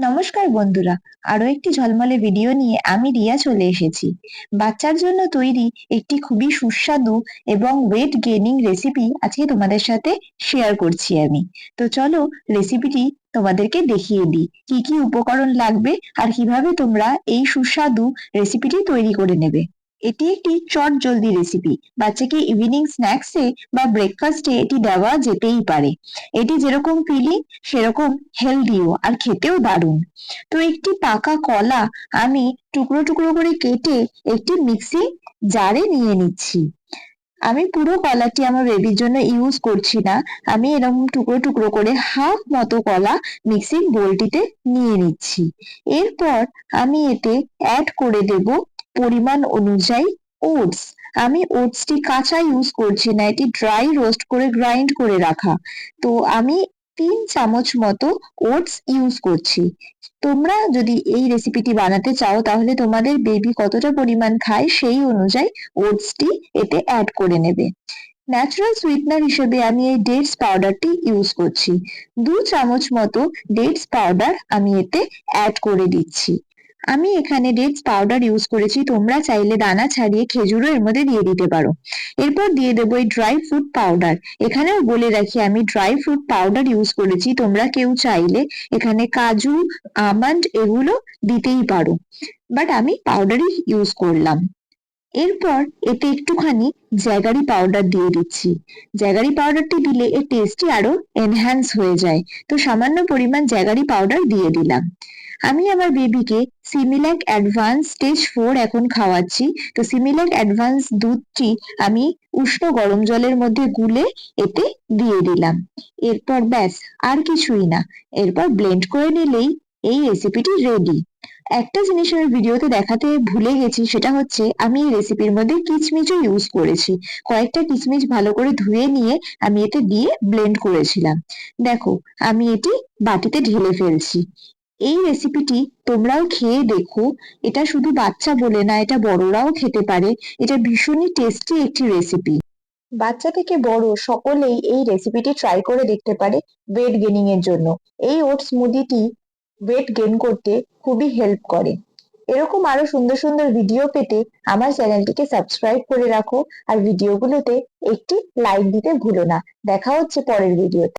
নমস্কার বন্ধুরা, আরো একটি ঝলমলে ভিডিও নিয়ে আমি রিয়া চলে এসেছি। বাচ্চার জন্য তৈরি একটি খুবই সুস্বাদু এবং ওয়েট গেইনিং রেসিপি আজকে তোমাদের সাথে শেয়ার করছি আমি। তো চলো রেসিপিটি তোমাদেরকে দেখিয়ে দিই কি কি উপকরণ লাগবে আর কিভাবে তোমরা এই সুস্বাদু রেসিপিটি তৈরি করে নেবে। এটি একটি চট জলদি রেসিপি, বাচ্চাকে ইভিনিং স্ন্যাক্সে বা ব্রেকফাস্টে এটি দেওয়া যেতেই পারে। এটি যেরকম ফিলিং সেরকম হেলদিও আর খেতেও দারুণ। তো একটি পাকা কলা আমি টুকরো টুকরো করে কেটে একটি মিক্সি জারে নিয়ে নিচ্ছি। আমি পুরো কলাটি আমার বেবির জন্য ইউজ করছি না, আমি এরকম টুকরো টুকরো করে হাফ মতো কলা মিক্সির বোলটিতে নিয়ে নিচ্ছি। এরপর আমি এতে অ্যাড করে দেব পরিমাণ অনুযায়ী ওটস। আমি ওটসটি কাঁচা ইউজ করছি না, এটি ড্রাই রোস্ট করে গ্রাইন্ড করে রাখা। তো আমি 3 চামচ মতো ওটস ইউজ করছি। তোমরা যদি এই রেসিপিটি বানাতে চাও তাহলে তোমাদের বেবি কতটা পরিমাণ খায় সেই অনুযায়ী ওটসটি এতে অ্যাড করে নেবে। ন্যাচারাল সুইটনার হিসেবে আমি এই ডেটস পাউডারটি ইউজ করছি। 2 চামচ মতো ডেটস পাউডার আমি এতে অ্যাড করে দিচ্ছি। আমি এখানে ডেটস পাউডার ইউজ করেছি, তোমরা চাইলে দানা ছাড়িয়ে খেজুরও এর মধ্যে দিয়ে দিতে পারো। এরপর দিয়ে দেবো এই ড্রাই ফ্রুট পাউডার। এখানেও বলে রাখি আমি ড্রাই ফ্রুট পাউডার ইউজ করেছি, তোমরা কেউ চাইলে এখানে কাজু, আমন্ড এগুলো দিতেই পারো, বাট আমি পাউডারই ইউজ করলাম। এরপর এতে একটুখানি জ্যাগারি পাউডার দিয়ে দিচ্ছি। জ্যাগারি পাউডারটি দিলে এর টেস্টটি আরো এনহ্যান্স হয়ে যায়, তো সামান্য পরিমাণ জ্যাগারি পাউডার দিয়ে দিলাম। আমি আমার বেবিকে সিমিল্যাক অ্যাডভান্স স্টেজ 4 এখন খাওয়াচ্ছি। তো সিমিল্যাক অ্যাডভান্স দুধটি আমি উষ্ণ গরম জলের মধ্যে গুলে এতে দিয়ে দিলাম। এরপর ব্যাস, আর কিছুই না। এরপর ব্লেন্ড করে নিলেই এই রেসিপিটি রেডি। একটা জিনিস আমি ভিডিওতে দেখাতে ভুলে গেছি, সেটা হচ্ছে আমি এই রেসিপির মধ্যে কিচমিচও ইউজ করেছি। কয়েকটা কিচমিচ ভালো করে ধুয়ে নিয়ে আমি এতে দিয়ে ব্লেন্ড করেছিলাম। দেখো, আমি এটি বাটিতে ঢেলে ফেলছি। এই রেসিপিটি তোমরাও খেয়ে দেখো। এটা শুধু বাচ্চা বলে না, এটা বড়রাও খেতে পারে। এটা ভীষণই টেস্টি একটি রেসিপি। বাচ্চা থেকে বড় সকলেই এই রেসিপিটি ট্রাই করে দেখতে পারে ওয়েট গেইনিং এর জন্য। এই ওটস স্মুদিটি ওয়েট গেইন করতে খুবই হেল্প করে। এরকম আরো সুন্দর সুন্দর ভিডিও পেতে আমার চ্যানেলটিকে সাবস্ক্রাইব করে রাখো আর ভিডিওগুলোতে একটি লাইক দিতে ভুলো না। দেখা হচ্ছে পরের ভিডিওতে।